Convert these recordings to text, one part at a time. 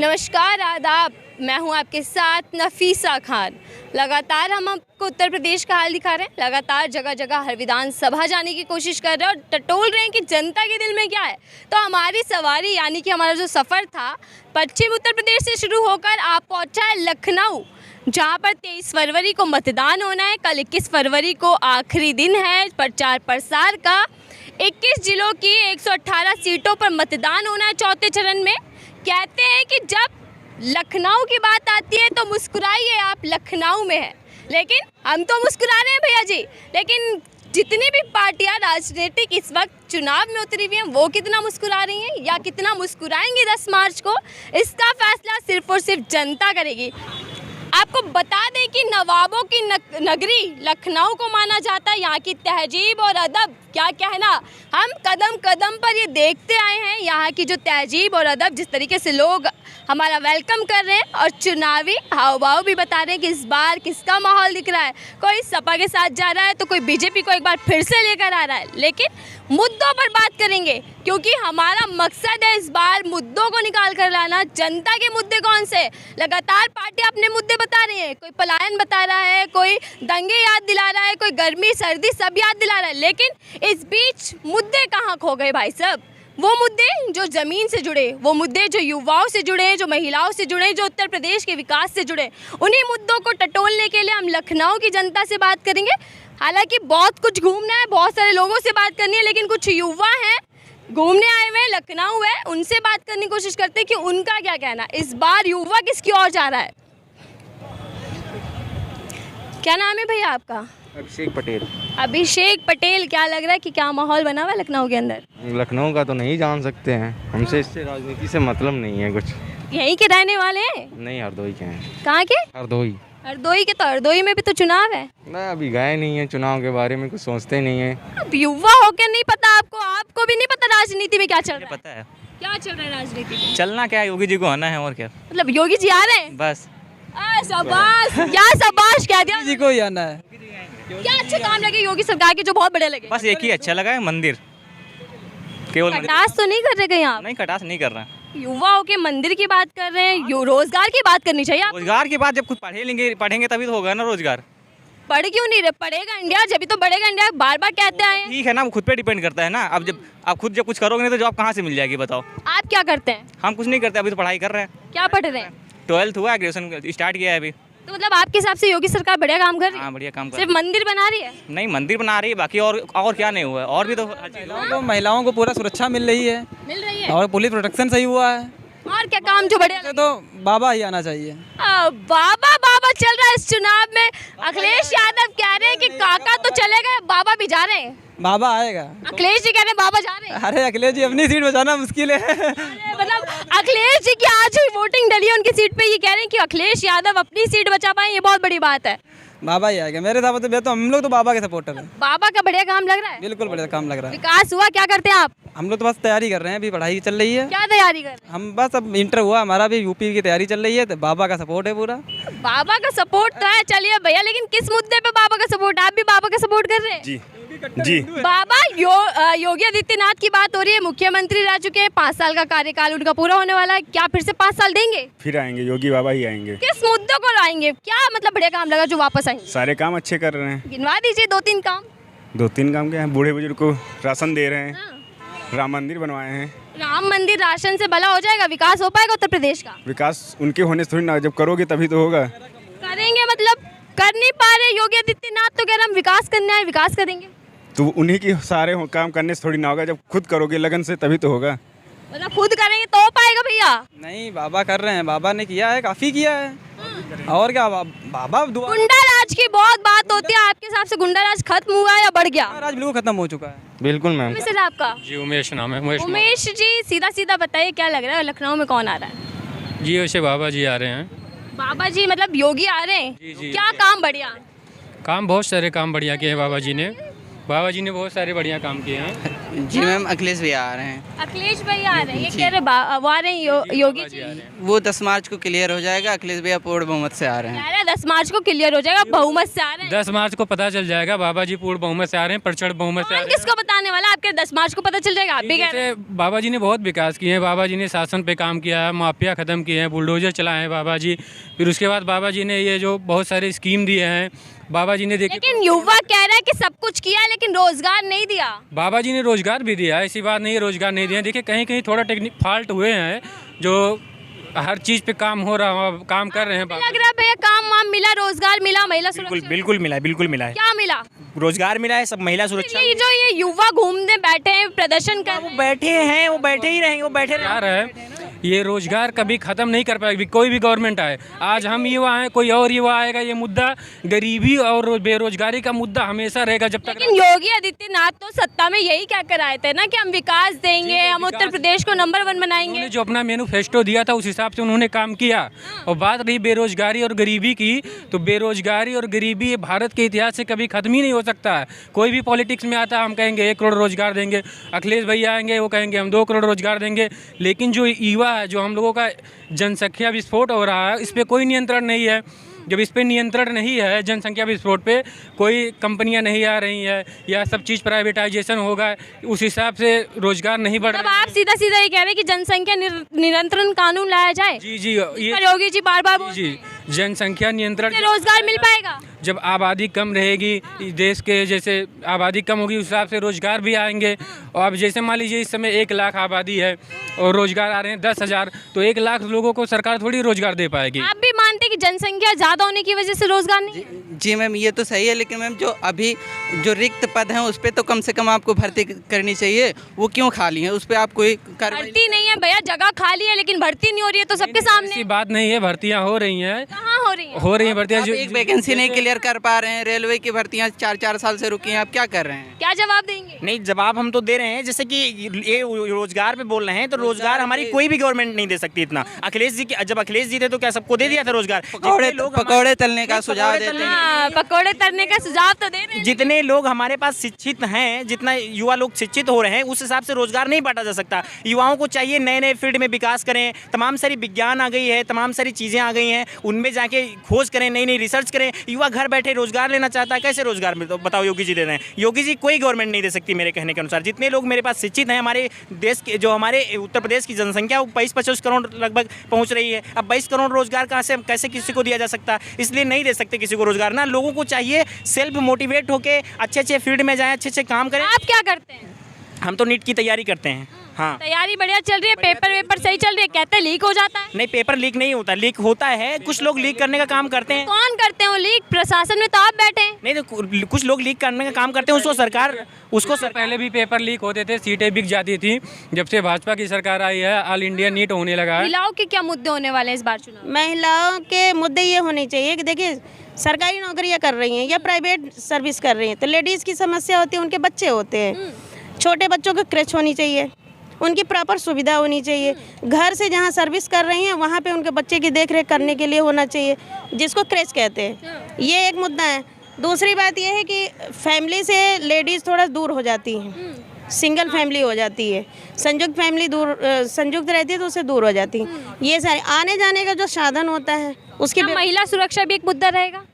नमस्कार, आदाब। मैं हूं आपके साथ नफीसा खान। लगातार हम आपको उत्तर प्रदेश का हाल दिखा रहे हैं। लगातार जगह जगह हर विधानसभा जाने की कोशिश कर रहे हैं और टटोल रहे हैं कि जनता के दिल में क्या है। तो हमारी सवारी यानी कि हमारा जो सफ़र था पश्चिम उत्तर प्रदेश से शुरू होकर आप पहुंचा है लखनऊ, जहां पर 23 फरवरी को मतदान होना है। कल 21 फरवरी को आखिरी दिन है प्रचार प्रसार का। 21 जिलों की 118 सीटों पर मतदान होना है चौथे चरण में। कहते हैं कि जब लखनऊ की बात आती है तो मुस्कुराइए, आप लखनऊ में हैं। लेकिन हम तो मुस्कुरा रहे हैं भैया जी, लेकिन जितनी भी पार्टियां राजनीतिक इस वक्त चुनाव में उतरी हुई हैं वो कितना मुस्कुरा रही हैं या कितना मुस्कुराएंगे 10 मार्च को, इसका फैसला सिर्फ और सिर्फ जनता करेगी। आपको बता दें कि नवाबों की नगरी लखनऊ को माना जाता है। यहाँ की तहजीब और अदब क्या कहना, हम कदम कदम पर ये देखते आए हैं। यहाँ की जो तहजीब और अदब, जिस तरीके से लोग हमारा वेलकम कर रहे हैं और चुनावी हाव भाव भी बता रहे हैं कि इस बार किसका माहौल दिख रहा है। कोई सपा के साथ जा रहा है तो कोई बीजेपी को एक बार फिर से लेकर आ रहा है। लेकिन मुद्दों पर बात करेंगे क्योंकि हमारा मकसद है इस बार मुद्दों को निकाल कर लाना। जनता के मुद्दे कौन से? लगातार पार्टियां अपने मुद्दे बता रही हैं। कोई पलायन बता रहा है, कोई दंगे याद दिला रहा है, कोई गर्मी सर्दी सब याद दिला रहा है। लेकिन इस बीच मुद्दे कहाँ खो गए भाई साहब? वो मुद्दे जो ज़मीन से जुड़े, वो मुद्दे जो युवाओं से जुड़े हैं, जो महिलाओं से जुड़े हैं, जो उत्तर प्रदेश के विकास से जुड़े, उन्हीं मुद्दों को टटोलने के लिए हम लखनऊ की जनता से बात करेंगे। हालांकि बहुत कुछ घूमना है, बहुत सारे लोगों से बात करनी है, लेकिन कुछ युवा हैं घूमने आए हुए हैं, लखनऊ है, उनसे बात करने की कोशिश करते हैं कि उनका क्या कहना। इस बार युवा किसकी ओर जा रहा है? क्या नाम है भैया आपका? अभिषेक पटेल। अभिषेक पटेल, क्या लग रहा है कि क्या माहौल बना हुआ है लखनऊ के अंदर? लखनऊ का तो नहीं जान सकते हैं, हमसे इससे राजनीति से मतलब नहीं है कुछ। यहीं के रहने वाले हैं? नहीं, हरदोई के हैं। कहाँ के? हरदोई। हरदोई के? तो हरदोई में भी तो चुनाव है ना, अभी गए नहीं है, चुनाव के बारे में कुछ सोचते नहीं है। अब युवा होकर नहीं पता आपको? आपको भी नहीं पता राजनीति में क्या चल रहा है? पता है क्या चल रहा है राजनीति में? चलना क्या है, योगी जी को आना है और क्या। मतलब योगी जी आ रहे हैं? बस शाबाश, क्या शाबाश कह दिया। जी को ही आना है। क्या अच्छे काम लगे योगी सरकार के जो बहुत बड़े लगे? बस एक ही अच्छा लगा है, मंदिर। केवल मंदिर। कटास तो नहीं कर रहे कहीं आप? नहीं, कटास नहीं कर रहे हैं। युवाओं के मंदिर की बात कर रहे हैं, रोजगार की बात करनी चाहिए। आप रोजगार की बात जब खुद पढ़ेंगे तभी तो होगा ना रोजगार। पढ़ क्यों नहीं रहे? पढ़ेगा इंडिया, जब तो बढ़ेगा इंडिया, बार बार कहते आए हैं। ठीक है ना, वो खुद पे डिपेंड करता है ना। अब जब आप खुद जब कुछ करोगे नहीं तो जॉब कहाँ से मिल जाएगी बताओ। आप क्या करते हैं? हम कुछ नहीं करते, अभी तो पढ़ाई कर रहे हैं। क्या पढ़ रहे हैं? 12th हुआ है, ग्रेजुएशन स्टार्ट किया है अभी। तो मतलब आपके हिसाब से योगी सरकार बढ़िया काम कर रही है? हाँ, बढ़िया काम कर सिर्फ मंदिर बना रही है? नहीं, मंदिर बना रही है, बाकी और क्या नहीं हुआ है, और भी तो महिलाओं को पूरा सुरक्षा मिल रही है और पुलिस प्रोटेक्शन सही हुआ है। और क्या काम जो बढ़िया तो बाबा ही आना चाहिए। बाबा बाबा चल रहा है इस चुनाव में। अखिलेश यादव कह रहे हैं कि काका तो चले गए, बाबा भी जा रहे हैं। बाबा आएगा। अखिलेश जी कह रहे हैं बाबा जा रहे हैं। अरे अखिलेश जी अपनी सीट बचाना मुश्किल है। मतलब अखिलेश जी की आज ही वोटिंग डली है उनकी सीट पे, ये कह रहे हैं कि अखिलेश यादव अपनी सीट बचा पाए, ये बहुत बड़ी बात है। बाबा ही आएगा मेरे हिसाब से। तो हम लोग तो बाबा के सपोर्टर हैं। बाबा का बढ़िया काम लग रहा है? बिल्कुल बढ़िया काम लग रहा है। विकास हुआ? क्या करते हैं आप? हम लोग तो बस तैयारी कर रहे हैं, अभी पढ़ाई चल रही है। क्या तैयारी कर रहे हैं? हम बस अब इंटर हुआ हमारा, भी यूपी की तैयारी चल रही है, तो बाबा का सपोर्ट है पूरा। बाबा का सपोर्ट तो है, चलिए भैया, लेकिन किस मुद्दे पे बाबा का सपोर्ट? आप भी बाबा का सपोर्ट कर रहे हैं? जी। बाबा योगी आदित्यनाथ की बात हो रही है, मुख्यमंत्री रह चुके हैं, 5 साल का कार्यकाल उनका पूरा होने वाला है। क्या फिर से 5 साल देंगे? फिर आएंगे, योगी बाबा ही आएंगे। किस मुद्दों को लाएंगे? क्या मतलब बढ़िया काम लगा जो वापस आएंगे? सारे काम अच्छे कर रहे हैं। गिनवा दीजिए 2-3 काम। 2-3 काम क्या है, बूढ़े बुजुर्ग को राशन दे रहे हैं, राम मंदिर बनवाए हैं। राम मंदिर राशन से भला हो जाएगा? विकास हो पाएगा उत्तर प्रदेश का? विकास उनके होने से थोड़ी ना, जब करोगे तभी तो होगा। करेंगे मतलब कर नहीं पा रहे योगी आदित्यनाथ, तो कह रहे हम विकास करना है, विकास करेंगे। तो उन्हीं की सारे काम करने से थोड़ी ना होगा, जब खुद करोगे लगन से तभी तो होगा। मतलब खुद करेंगे तो हो पाएगा भैया? नहीं, बाबा कर रहे हैं, बाबा ने किया है, काफी किया है। और क्या बाबा दुआ। गुंडा राज की बहुत बात होती है, आपके हिसाब से गुंडा राज खत्म हुआ है या बढ़ गया? राज बिल्कुल खत्म हो चुका है। बिल्कुल मैम। सर आपका? जी उमेश नाम है। उमेश जी, सीधा सीधा बताइए क्या लग रहा है लखनऊ में कौन आ रहा है? जी वैसे बाबा जी आ रहे हैं। बाबा जी मतलब योगी आ रहे हैं? जी। क्या काम बढ़िया? काम बहुत सारे काम बढ़िया किए हैं बाबा जी ने। बाबा जी ने बहुत सारे बढ़िया काम किए हैं। जी मैम, अखिलेश भैया आ रहे हैं। अखिलेश भैया आ रहे हैं, ये कह रहे वो आ रहे हैं योगी जी। वो 10 मार्च को क्लियर हो जाएगा। अखिलेश भैया पूर्ण बहुमत से आ रहे हैं। कह रहे हैं 10 मार्च को क्लियर हो जाएगा, बहुमत से आ रहे हैं। 10 मार्च को पता चल जाएगा, बाबा जी पूर्ण बहुमत से आ रहे हैं, प्रचंड बहुमत से आ कौन रहे हैं। किसको बताने वाला? आपके 10 मार्च को पता चल जाएगा, आप भी कह रहे हैं। जैसे बाबा जी ने बहुत विकास किए हैं, बाबा जी ने शासन पे काम किया है, माफिया ख़त्म किए हैं, बुलडोजर चलाए हैं बाबा जी। फिर उसके बाद बाबा जी ने ये जो बहुत सारे स्कीम दिए हैं, बाबा जी ने देखिए, लेकिन युवा कह रहा है कि सब कुछ किया है लेकिन रोजगार नहीं दिया। बाबा जी ने रोजगार भी दिया है, ऐसी बात नहीं है रोजगार नहीं दिया। देखिए कहीं कहीं थोड़ा टेक्निक फॉल्ट हुए हैं, जो हर चीज़ पे काम हो रहा, काम कर रहे हैं बाबा। लग रहा है भैया काम वाम मिला, रोजगार मिला, महिला सुरक्षा बिल्कुल मिला है, बिल्कुल मिला है। क्या मिला? रोजगार मिला है, सब महिला सुरक्षा। ये युवा घूमने बैठे हैं, प्रदर्शन कर रहे हैं। बैठे हैं, वो बैठे ही रहेंगे, वो बैठे क्या है, ये रोजगार कभी खत्म नहीं कर पाएगी कोई भी गवर्नमेंट आए। आज हम युवा हैं, कोई और युवा आएगा, ये मुद्दा गरीबी और बेरोजगारी का मुद्दा हमेशा रहेगा जब तक। लेकिन योगी आदित्यनाथ तो सत्ता में यही क्या कराए थे ना कि हम विकास देंगे, हम उत्तर प्रदेश को नंबर 1 बनाएंगे। उन्होंने जो अपना मैनिफेस्टो दिया था उस हिसाब से उन्होंने काम किया। और बात रही बेरोजगारी और गरीबी की, तो बेरोजगारी और गरीबी ये भारत के इतिहास से कभी खत्म ही नहीं हो सकता है। कोई भी पॉलिटिक्स में आता है, हम कहेंगे 1 करोड़ रोजगार देंगे, अखिलेश भैया आएंगे वो कहेंगे हम 2 करोड़ रोजगार देंगे। लेकिन जो युवा है, जो हम लोगों का जनसंख्या विस्फोट हो रहा है, इस पर कोई नियंत्रण नहीं है। जब इस पे नियंत्रण नहीं है, जनसंख्या विस्फोट पे, कोई कंपनियां नहीं आ रही है या सब चीज़ प्राइवेटाइजेशन होगा, उस हिसाब से रोजगार नहीं बढ़ अब रहा है। आप सीधा सीधा ये कह रहे हैं कि जनसंख्या नियंत्रण कानून लाया जाए। जी जी, पर योगी जी बार बार जी जनसंख्या नियंत्रण, रोजगार मिल पाएगा। जब आबादी कम रहेगी देश के, जैसे आबादी कम होगी उस हिसाब से रोजगार भी आएंगे। और अब जैसे मान लीजिए इस समय 1 लाख आबादी है और रोजगार आ रहे हैं 10,000, तो 1 लाख लोगों को सरकार थोड़ी रोजगार दे पाएगी। आप भी मानते हैं कि जनसंख्या ज्यादा होने की वजह से रोजगार नहीं? जी मैम, ये तो सही है, लेकिन मैम जो अभी जो रिक्त पद हैं उस पर तो कम से कम आपको भर्ती करनी चाहिए। वो क्यों खाली है? उस पर आप कोई भर्ती नहीं है भैया, जगह खाली है लेकिन भर्ती नहीं हो रही है, तो सबके सामने। ऐसी बात नहीं है, भर्तियां हो रही हैं। कहाँ हो रही है? हो रही हैं भर्तियां। आप एक वैकेंसी नहीं क्लियर कर पा रहे हैं, रेलवे की भर्तियां 4-4 साल से रुकी हैं, आप क्या कर रहे हैं? क्या जवाब देंगे? नहीं, जवाब हम तो दे रहे हैं, जैसे कि ये रोजगार पे बोल रहे हैं, तो रोजगार हमारी कोई भी गवर्नमेंट नहीं दे सकती इतना। अखिलेश जी जब अखिलेश जी थे तो क्या सबको दे दिया था रोजगार? पकौड़े तलने का सुझाव देते हैं। हाँ, पकौड़े तलने का सुझाव तो दे रहे हैं। जितने लोग हमारे पास शिक्षित हैं, जितना युवा लोग शिक्षित हो रहे हैं, उस हिसाब से रोजगार नहीं बांटा जा सकता। युवाओं को चाहिए नए नए फील्ड में विकास करें, तमाम सारी विज्ञान आ गई है, तमाम सारी चीज़ें आ गई हैं, उनमें जाके खोज करें, नई नई रिसर्च करें। युवा घर बैठे रोजगार लेना चाहता है, कैसे रोजगार मिलता? बताओ, योगी जी दे रहे हैं? योगी जी कोई गवर्नमेंट नहीं दे सकती मेरे कहने के अनुसार। जितने लोग मेरे पास शिक्षित हैं, हमारे देश के, जो हमारे उत्तर प्रदेश की जनसंख्या वो 22-25 करोड़ लगभग पहुँच रही है। अब 22 करोड़ रोजगार कहाँ से, कैसे किसी को दिया जा सकता? इसलिए नहीं दे सकते किसी को रोजगार ना। लोगों को चाहिए सेल्फ मोटिवेट होके अच्छे अच्छे फील्ड में जाएं, अच्छे अच्छे काम करें। आप क्या करते हैं? हम तो नीट की तैयारी करते हैं। हाँ, तैयारी बढ़िया चल रही है, पेपर वेपर सही चल रही है? कहते हैं लीक हो जाता है। नहीं, पेपर लीक नहीं होता, लीक होता है, कुछ लोग लीक करने का काम करते हैं। कौन करते हैं लीक? प्रशासन में तो आप बैठे हैं। नहीं, तो कुछ लोग लीक करने का काम करते हैं, उसको सरकार पहले भी पेपर लीक होते थे, सीटें बिक जाती थी। जब से भाजपा की सरकार आई है, ऑल इंडिया नीट होने लगा है। महिलाओं के क्या मुद्दे होने वाले हैं इस बार चुनाव? महिलाओं के मुद्दे ये होने चाहिए कि देखिए, सरकारी नौकरियां कर रही हैं या प्राइवेट सर्विस कर रही हैं, तो लेडीज़ की समस्या होती है, उनके बच्चे होते हैं, छोटे बच्चों को क्रेच होनी चाहिए, उनकी प्रॉपर सुविधा होनी चाहिए। घर से जहाँ सर्विस कर रही हैं वहाँ पे उनके बच्चे की देखरेख करने के लिए होना चाहिए, जिसको क्रेच कहते हैं। ये एक मुद्दा है। दूसरी बात यह है कि फैमिली से लेडीज़ थोड़ा दूर हो जाती हैं, सिंगल फैमिली हो जाती है, संयुक्त फैमिली संयुक्त रहती है तो उससे दूर हो जाती है। ये सारे आने जाने का जो साधन होता है उसकी महिला सुरक्षा भी एक मुद्दा रहेगा।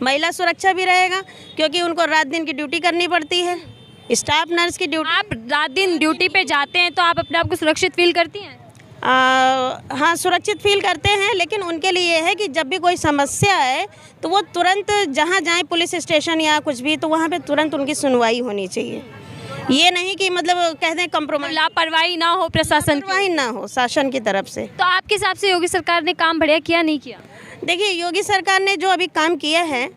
महिला सुरक्षा भी रहेगा, क्योंकि उनको रात दिन की ड्यूटी करनी पड़ती है, स्टाफ नर्स की ड्यूटी। आप रात दिन ड्यूटी पे जाते हैं तो आप अपने आप को सुरक्षित फील करती हैं? हाँ, सुरक्षित फील करते हैं, लेकिन उनके लिए है कि जब भी कोई समस्या है तो वो तुरंत जहाँ जाएं, पुलिस स्टेशन या कुछ भी, तो वहाँ पे तुरंत उनकी सुनवाई होनी चाहिए। ये नहीं कि मतलब कहते हैं कंप्रोमाइज, लापरवाही ना हो, प्रशासन लापरवाही ना हो शासन की तरफ से। तो आपके हिसाब से योगी सरकार ने काम बढ़िया किया नहीं किया? देखिए, योगी सरकार ने जो अभी काम किया है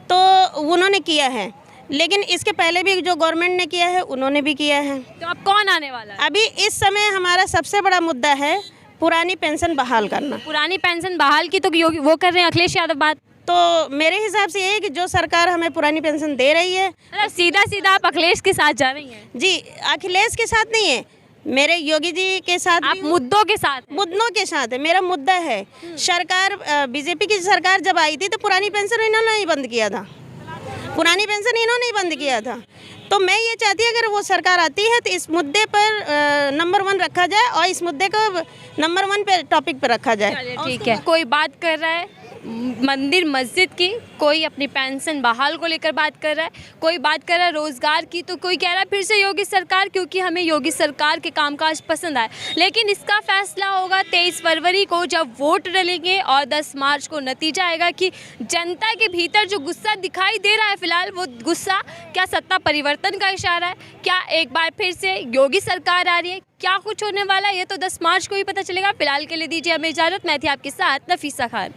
तो उन्होंने किया है, लेकिन इसके पहले भी जो गवर्नमेंट ने किया है उन्होंने भी किया है। तो अब कौन आने वाला है? अभी इस समय हमारा सबसे बड़ा मुद्दा है पुरानी पेंशन बहाल करना। पुरानी पेंशन बहाल की तो योगी वो कर रहे हैं, अखिलेश यादव बात। तो मेरे हिसाब से ये है कि जो सरकार हमें पुरानी पेंशन दे रही है, मतलब सीधा सीधा आप अखिलेश के साथ जा रही हैं? जी, अखिलेश के साथ नहीं है, मेरे योगी जी के साथ। आप मुद्दों के साथ? मुद्दों के साथ है। मेरा मुद्दा है, सरकार बीजेपी की सरकार जब आई थी तो पुरानी पेंशन इन्होंने ही बंद किया था, पुरानी पेंशन इन्होंने ही बंद किया था। तो मैं ये चाहती हूँ अगर वो सरकार आती है तो इस मुद्दे पर नंबर 1 रखा जाए और इस मुद्दे को नंबर 1 पे टॉपिक पे रखा जाए। चलिए ठीक है। कोई बात कर रहा है मंदिर मस्जिद की, कोई अपनी पेंशन बहाल को लेकर बात कर रहा है, कोई बात कर रहा है रोजगार की, तो कोई कह रहा है फिर से योगी सरकार, क्योंकि हमें योगी सरकार के कामकाज पसंद आए। लेकिन इसका फैसला होगा 23 फरवरी को जब वोट डलेंगे और 10 मार्च को नतीजा आएगा कि जनता के भीतर जो गुस्सा दिखाई दे रहा है फिलहाल, वो गुस्सा क्या सत्ता परिवर्तन का इशारा है, क्या एक बार फिर से योगी सरकार आ रही है, क्या कुछ होने वाला है, ये तो 10 मार्च को ही पता चलेगा। फिलहाल के लिए दीजिए हमें इजाज़त। मैं थी आपके साथ नफीसा खान।